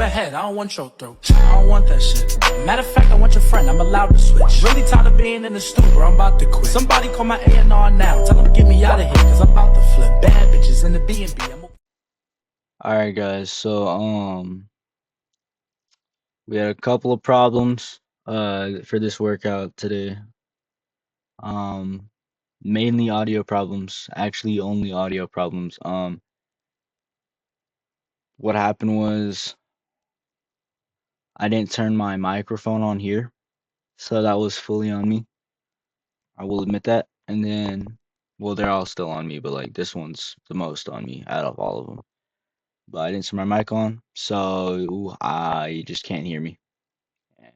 ahead, I don't want your throat. I don't want that shit. Matter of fact, I want your friend, I'm allowed to switch. Really tired of being in the studio, I'm about to quit. Somebody call my A&R now, tell them get me out of here, cause I'm about to flip bad bitches in the B&B. Alright guys, so we had a couple of problems for this workout today. Um Mainly audio problems, actually only audio problems. What happened was I didn't turn my microphone on here, so that was fully on me. I will admit that. And then well, they're all still on me, but like this one's the most on me out of all of them. But I didn't turn my mic on, so I just can't hear me. And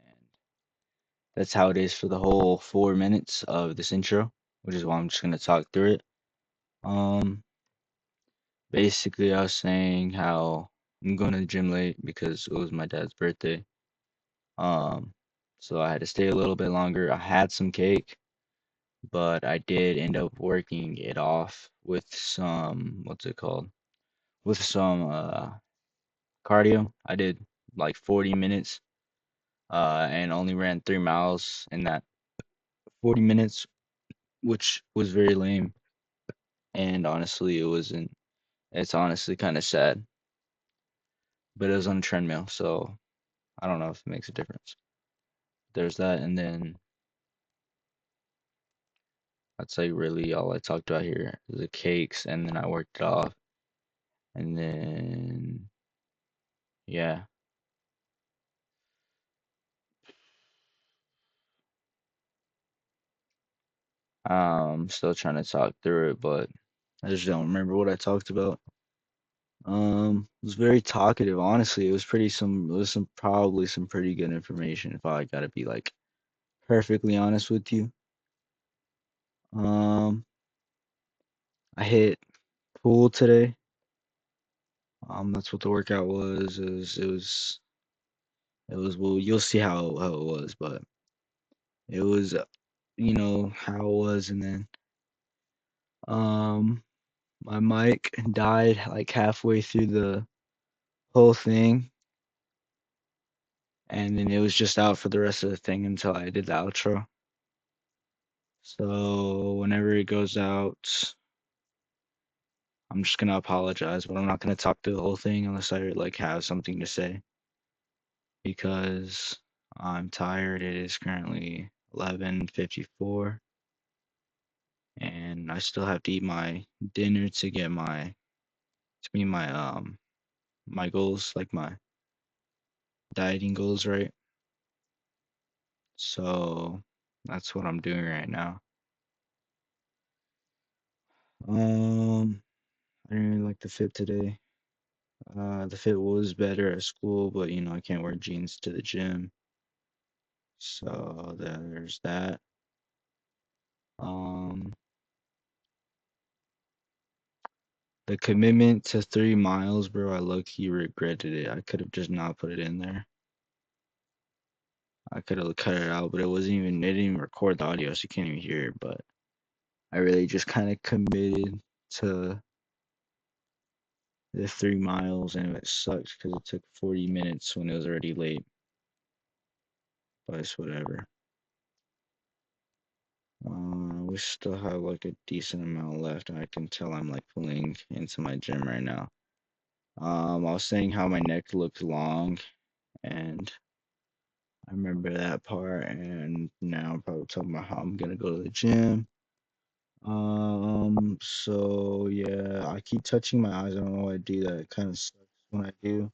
that's how it is for the whole 4 minutes of this intro, which is why I'm just gonna talk through it. Um, Basically, I was saying how I'm going to the gym late because it was my dad's birthday. Um, so I had to stay a little bit longer. I had some cake, but I did end up working it off with some, what's it called? With some cardio. I did like 40 minutes and only ran 3 miles in that 40 minutes, which was very lame. And honestly, it's honestly kind of sad, but it was on a treadmill, so I don't know if it makes a difference. There's that, and then that's like really all I talked about here. The cakes, and then I worked it off, and then yeah, still trying to talk through it, but I just don't remember what I talked about. It was very talkative, honestly. It was some probably some pretty good information if I gotta be like perfectly honest with you. Um, I hit pool today. That's what the workout was. Well, you'll see how it was, but it was how it was, and then um my mic died like halfway through the whole thing, and then it was just out for the rest of the thing until I did the outro. So whenever it goes out, I'm just gonna apologize, but I'm not gonna talk through the whole thing unless I like have something to say because I'm tired. It is currently 11:54 and I still have to eat my dinner to get my goals, like my dieting goals, right? So that's what I'm doing right now. I didn't really like the fit today. The fit was better at school, but I can't wear jeans to the gym. So there's that. Um, the commitment to 3 miles, bro, I low-key regretted it. I could have just not put it in there. I could have cut it out, but it didn't even record the audio, so you can't even hear it. But I really just kind of committed to the 3 miles, and it sucks because it took 40 minutes when it was already late. But it's whatever. We still have like a decent amount left, and I can tell I'm like pulling into my gym right now. I was saying how my neck looked long, and I remember that part, and now I'm probably talking about how I'm gonna go to the gym. So yeah, I keep touching my eyes. I don't know why I do that. It kind of sucks when I do,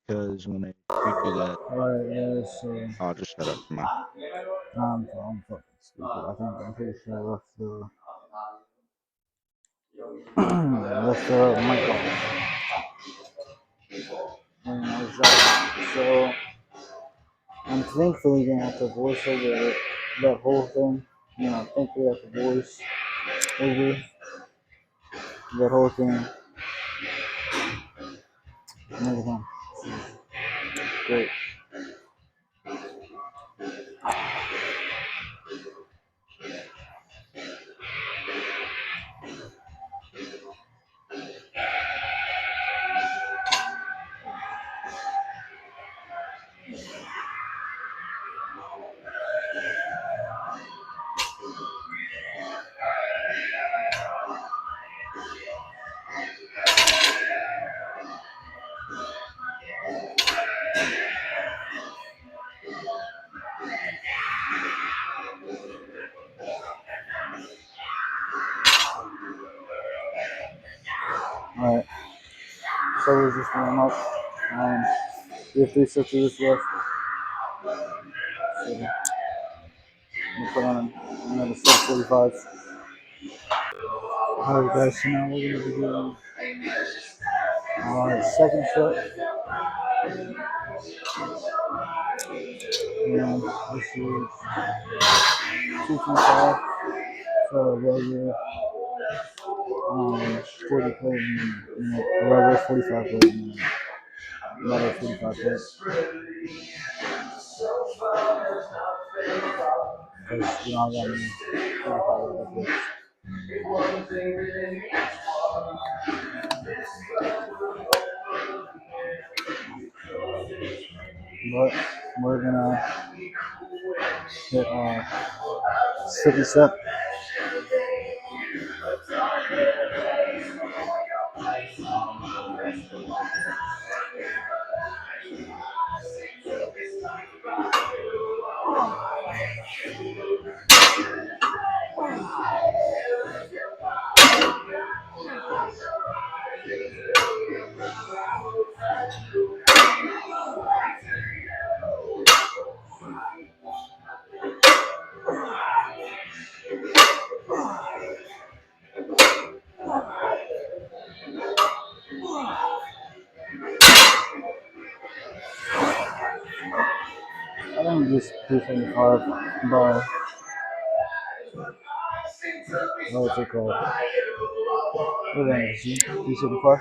because when I do that, Alright, yeah, so I'll just shut up. Come on. I'm fucking stupid. I'm pretty sure I left the left the mic off. And I was so I'm thankfully gonna have to voice over that whole thing. Thankfully I have to voice over that whole thing and everything. Great. was just warm up. We have 3 sets of this left. So we'll put on another set of 45. Alright guys, so now we're going to be doing our second set. And this is 225 for a regular 40 plate and a regular 45 plate and another 45 plate. Because we don't have any 45 regular plates. But we're gonna hit our second set. I think this 375 by what's it called? What is it? 375?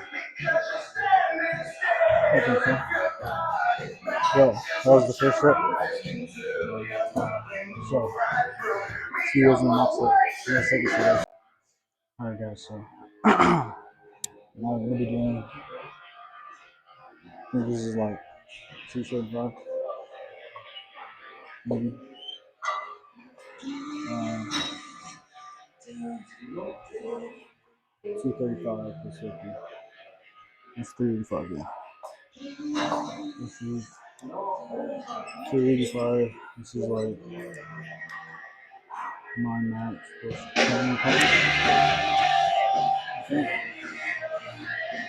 I think so. Yeah, that was the first set. So, see you guys in the next set. In the second set. Alright guys, so now we're gonna be doing, I think this is like 275, maybe. 235 plus 50. That's 385, yeah. This is 285. This is like 9 max plus 10 pounds. I think.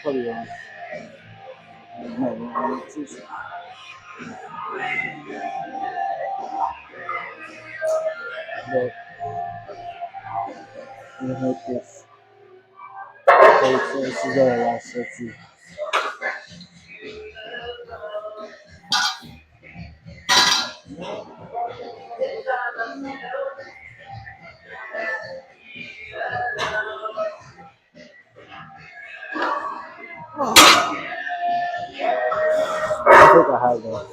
Probably wrong. No, it's but I'm gonna make this. So this is our last section. I think I have that.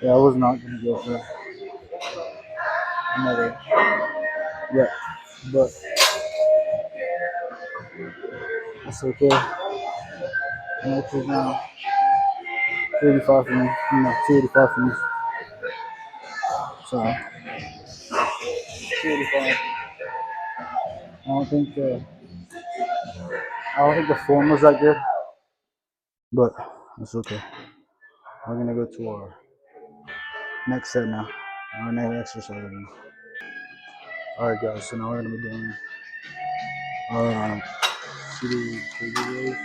Yeah, I was not gonna go for another yet, but it's okay. Next is now 285 for me. No, 285 for me. So 285. I don't think the form was that good, but it's okay. We're gonna go to our next set now. Our next exercise again. Alright guys, so now we're gonna be doing city rows.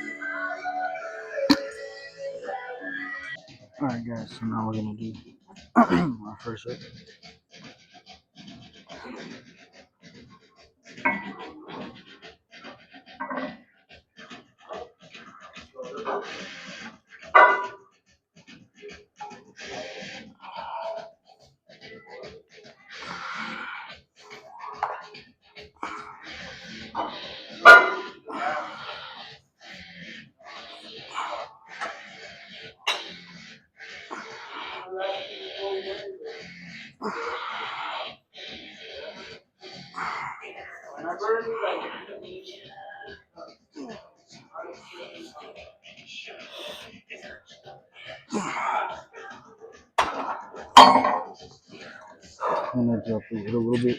Alright guys, so now we're gonna do our first set. I'm gonna drop the weight a little bit.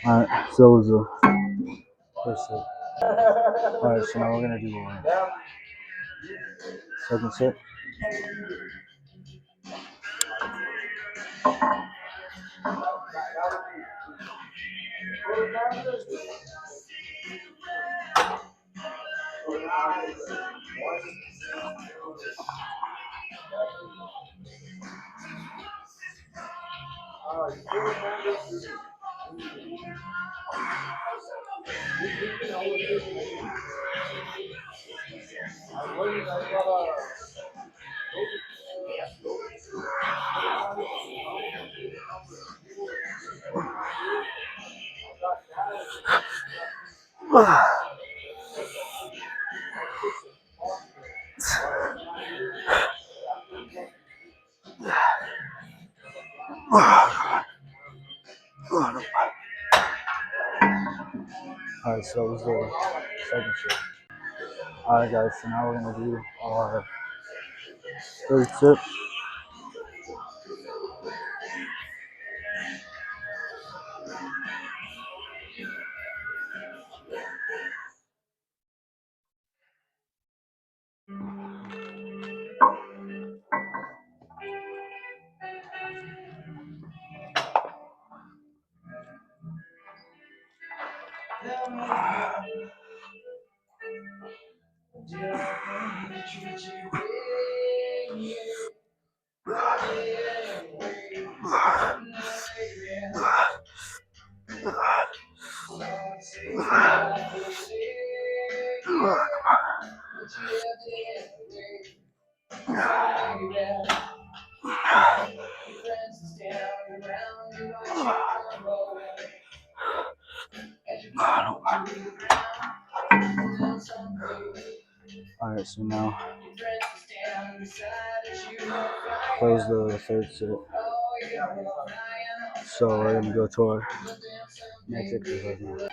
Alright, so that was the first set. Alright, so now we're gonna do second set. Alright, so that was the second set. Alright guys, so now we're gonna do our third set. Alright, so now close the third set. So we're gonna go to our next exercise now.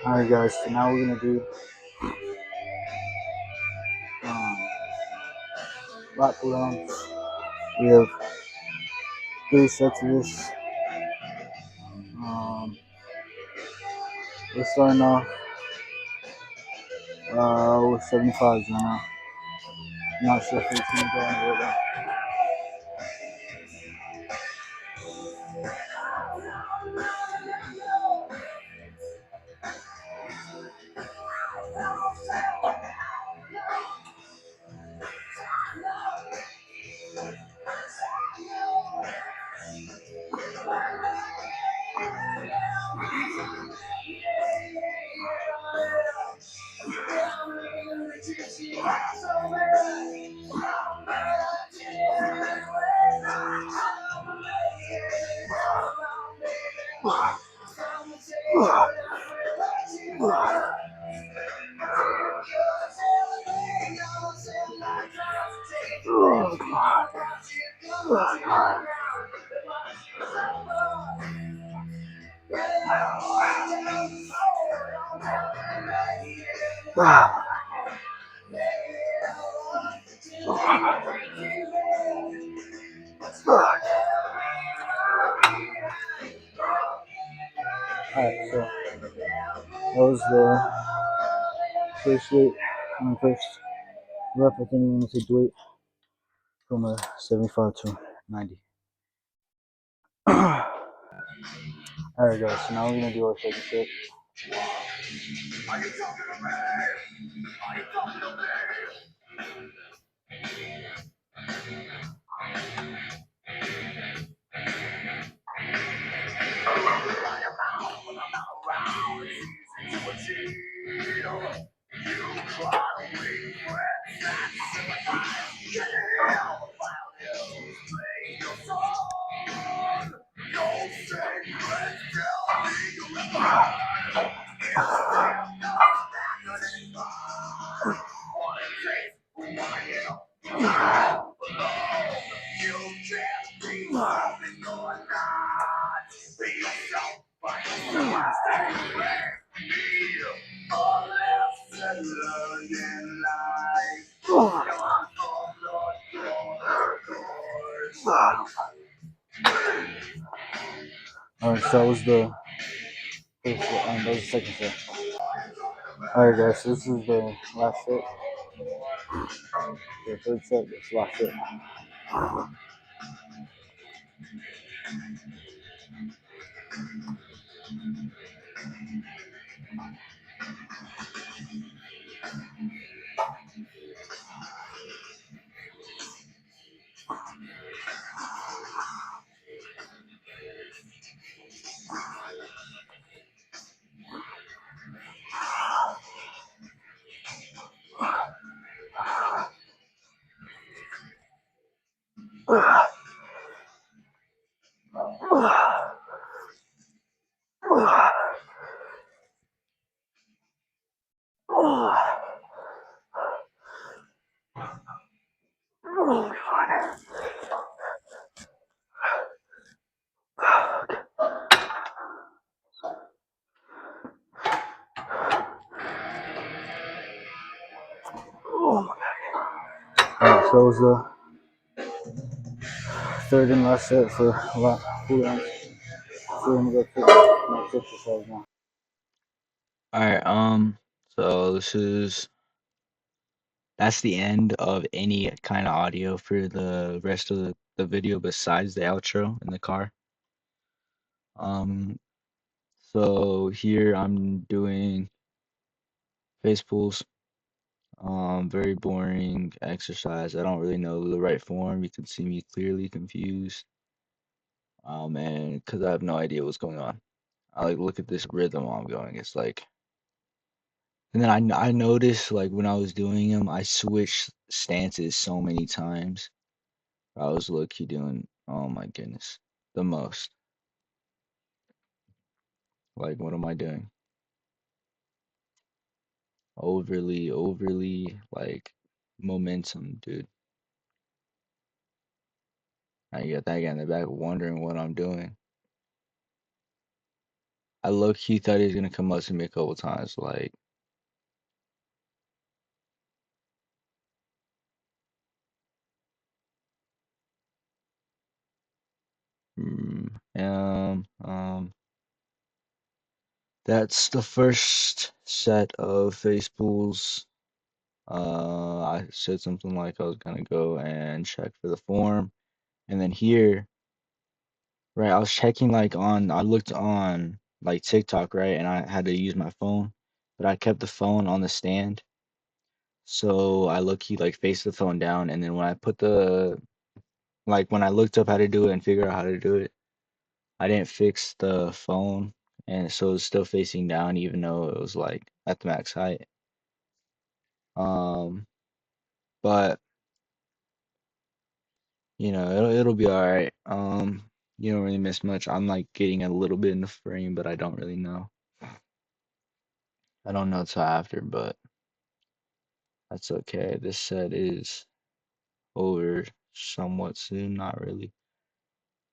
Alright guys, so now we're gonna do lat pull downs. We have 3 sets of this. We're starting off with 75s right now. Not sure if it's gonna go anywhere though. Alright, so that was the first weight, first rep. I think I'm gonna take the weight from a 75 to 90. Alright guys, so now we're gonna do our second set. Alright, so that was the first set, that was the second set. Alright guys, so this is the last set. The third set, this last set. Alright, so that was the third and last set for a lot cool downs. So we're gonna go to the next exercise now. Alright, so that's the end of any kind of audio for the rest of the video besides the outro in the car. Um, so here I'm doing face pulls. Very boring exercise. I don't really know the right form. You can see me clearly confused. And because I have no idea what's going on. I like look at this rhythm while I'm going. It's like, and then I noticed like when I was doing them, I switched stances so many times. I was low key doing, oh my goodness, the most. Like, what am I doing? Overly, like, momentum, dude. I got that guy in the back wondering what I'm doing. I low key thought he was gonna come up to me a couple times, like, mm, that's the first set of face pulls. I said something like I was gonna go and check for the form, and then here, right, I was checking like I looked on like TikTok, right, and I had to use my phone, but I kept the phone on the stand, so I look he like faced the phone down, and then when I put when I looked up how to do it and figured out how to do it, I didn't fix the phone, and so it's still facing down even though it was like at the max height. Um, but it'll be all right. You don't really miss much. I'm like getting a little bit in the frame, but I don't really know. I don't know till after, but that's okay. This set is over somewhat soon, not really.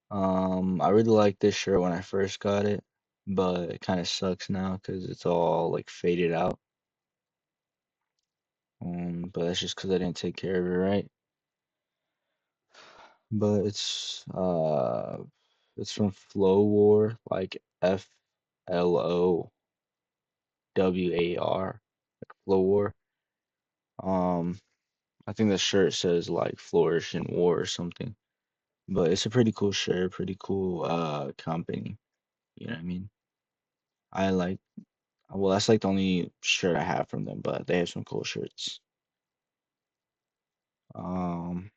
I really liked this shirt when I first got it, but it kind of sucks now because it's all like faded out. But that's just because I didn't take care of it right. But it's from Flow War, like FLOWAR, like Flow War. Um, I think the shirt says like Flourish in War or something. But it's a pretty cool shirt, pretty cool company. You know what I mean? I like well, that's like the only shirt I have from them, but they have some cool shirts. Um,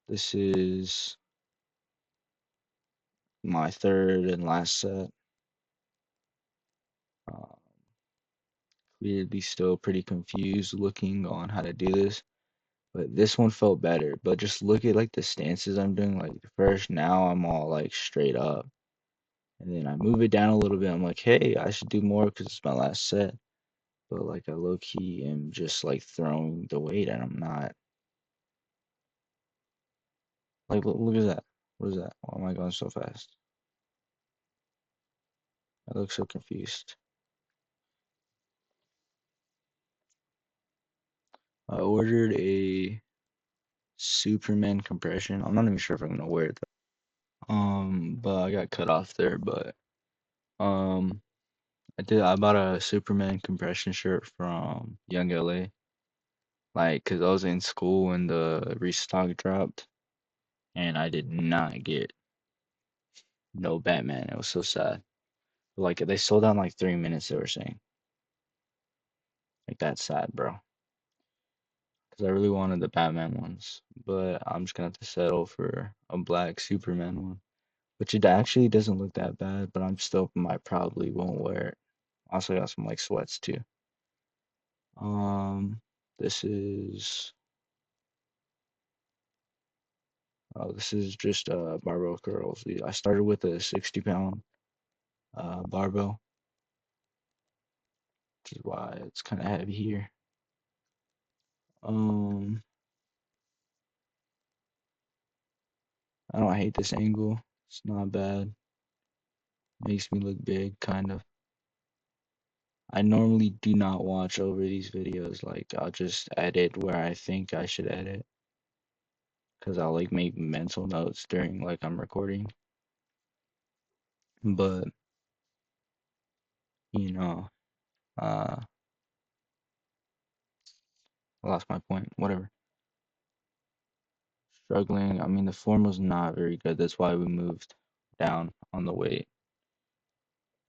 this is my third and last set. Uh, Clearly still pretty confused looking on how to do this, but this one felt better. But just look at like the stances I'm doing. Like first, now I'm all like straight up, and then I move it down a little bit. I'm like, hey, I should do more because it's my last set. But like I low key am just like throwing the weight, and I'm not. Like look at that. What is that? Why am I going so fast? I look so confused. I ordered a Superman compression. I'm not even sure if I'm gonna wear it though. But I got cut off there, but Um, I bought a Superman compression shirt from Young LA, like, cause I was in school when the restock dropped, and I did not get no Batman. It was so sad. Like they sold out in like 3 minutes. They were saying, like that's sad, bro. Cause I really wanted the Batman ones, but I'm just gonna have to settle for a black Superman one, which it actually doesn't look that bad. But I'm still might probably won't wear it. Also got some like sweats too. Um, this is this is just barbell curls. I started with a 60-pound barbell, which is why it's kind of heavy here. Um, I don't hate this angle. It's not bad. Makes me look big, kind of. I normally do not watch over these videos. Like I'll just edit where I think I should edit, because I'll like make mental notes during like I'm recording. But you know, uh, I lost my point. Whatever. Struggling. I mean, the form was not very good. That's why we moved down on the weight.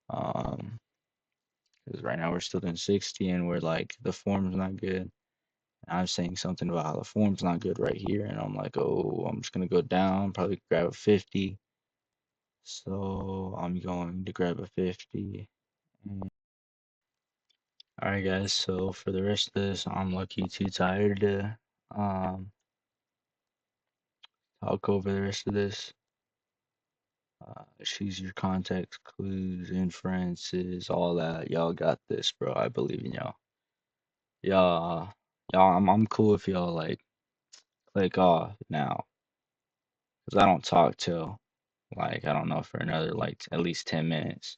Um, because right now we're still doing 60, and we're like the form's not good. I'm saying something about how the form's not good right here, and I'm like, oh, I'm just gonna go down, probably grab a 50. So I'm going to grab a 50. All right, guys. So for the rest of this, I'm lucky too tired to um talk over the rest of this. Choose your context clues, inferences, all that. Y'all got this, bro. I believe in y'all. Y'all, I'm cool if y'all like click off now, cause I don't talk till like I don't know for another like at least 10 minutes.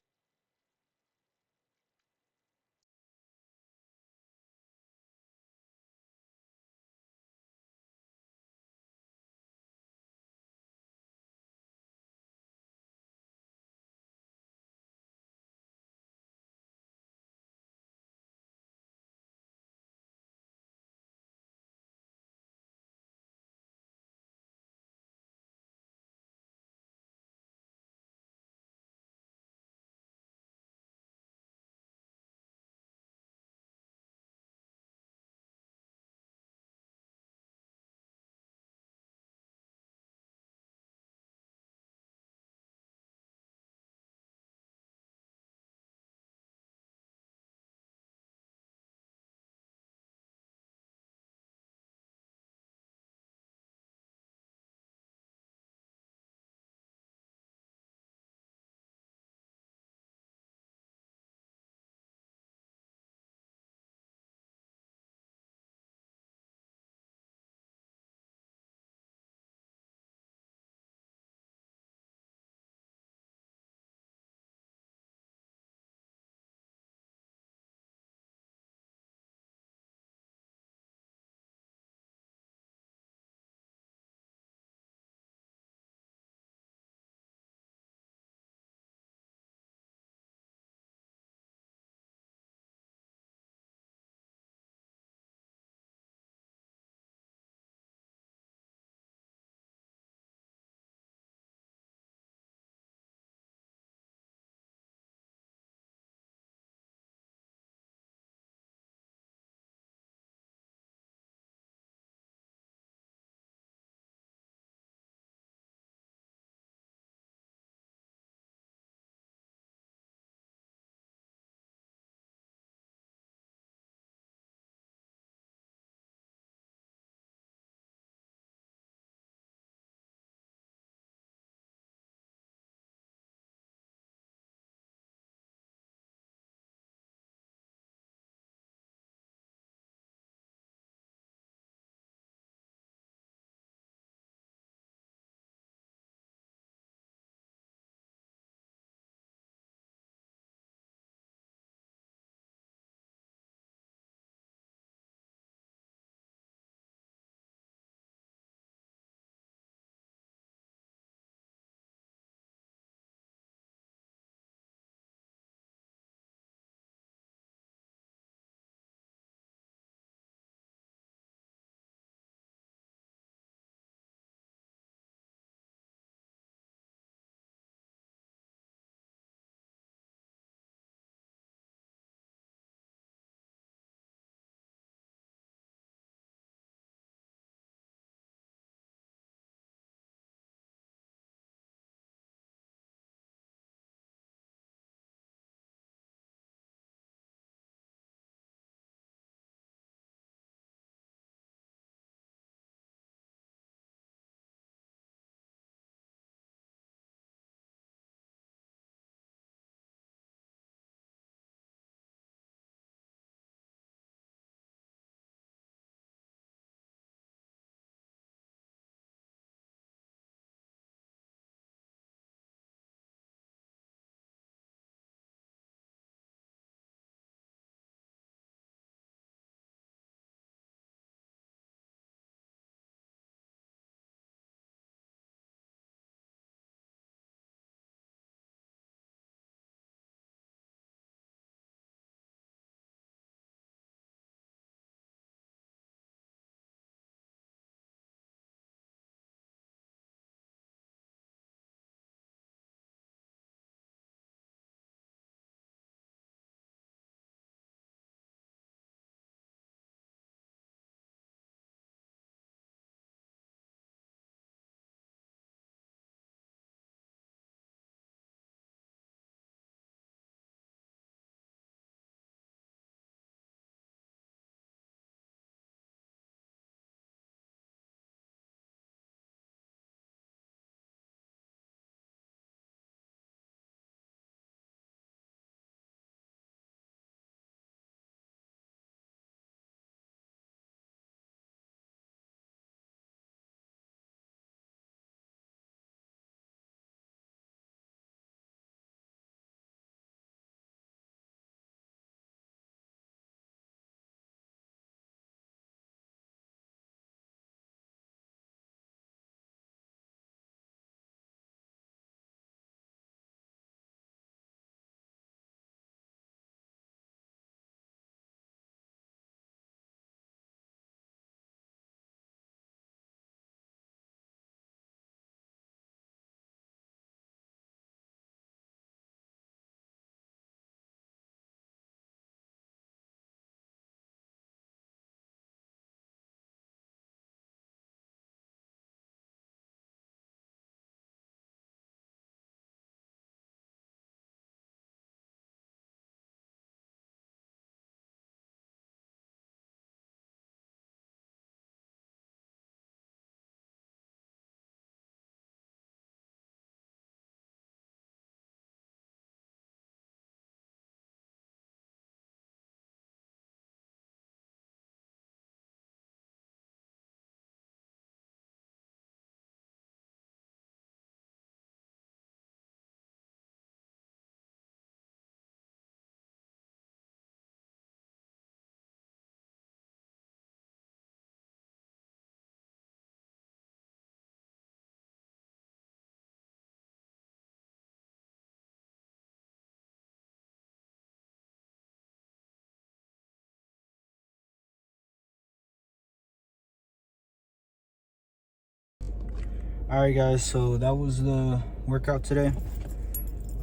Alright guys, so that was the workout today.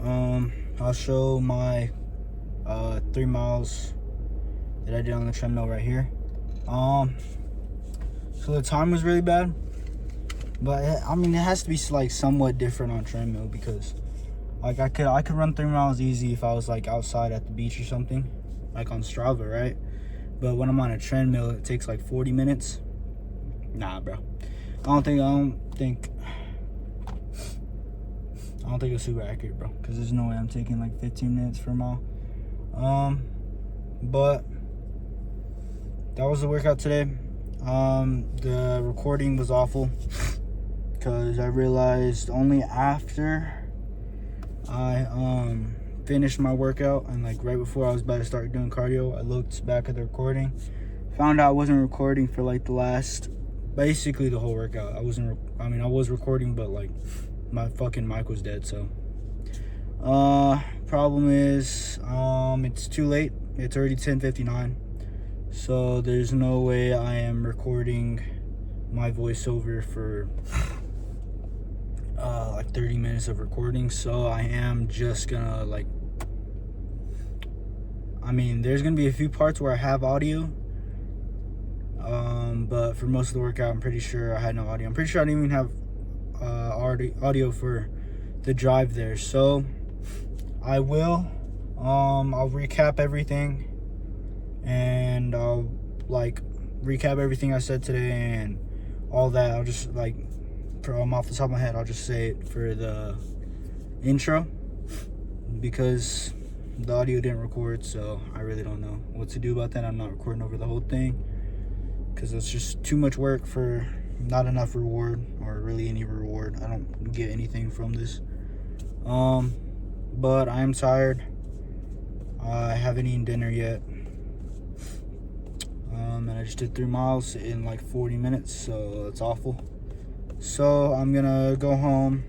I'll show my 3 miles that I did on the treadmill right here. So the time was really bad, but I mean, it has to be like somewhat different on treadmill, because like I could run 3 miles easy if I was like outside at the beach or something, like on Strava, right? But when I'm on a treadmill, it takes like 40 minutes. Nah, bro. I don't think it's super accurate, bro, because there's no way I'm taking like 15 minutes for a mile. But that was the workout today. The recording was awful because I realized only after I finished my workout, and like right before I was about to start doing cardio, I looked back at the recording, found out I wasn't recording for like basically the whole workout. I was recording, but like my fucking mic was dead. So problem is it's too late. It's already 10:59, so there's no way I am recording my voiceover for like 30 minutes of recording. So I am just gonna there's gonna be a few parts where I have audio, but for most of the workout, I'm pretty sure I had no audio. I'm pretty sure I didn't even have audio for the drive there. So I'll recap everything, and I'll recap everything I said today and all that. I'll just from off the top of my head, I'll just say it for the intro, because the audio didn't record, so I really don't know what to do about that. I'm not recording over the whole thing because it's just too much work for not enough reward, or really any reward. I don't get anything from this. But I am tired. I haven't eaten dinner yet. And I just did 3 miles in like 40 minutes, so it's awful. So I'm gonna go home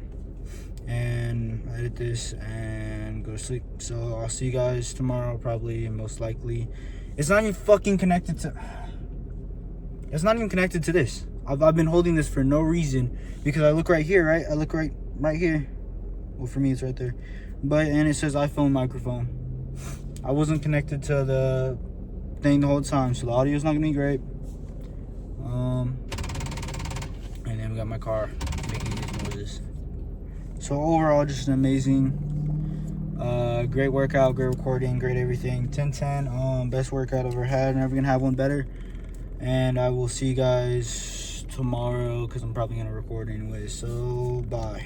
and edit this and go to sleep. So I'll see you guys tomorrow, probably, most likely. It's not even fucking connected to this. I've been holding this for no reason, because I look right here, right? I look right here. Well, for me, it's right there. And it says iPhone microphone. I wasn't connected to the thing the whole time, so the audio's not gonna be great. And then we got my car making these noises. So overall, just an amazing, great workout, great recording, great everything. 10/10, best workout I've ever had. Never gonna have one better. And I will see you guys tomorrow, because I'm probably gonna record anyway. So bye.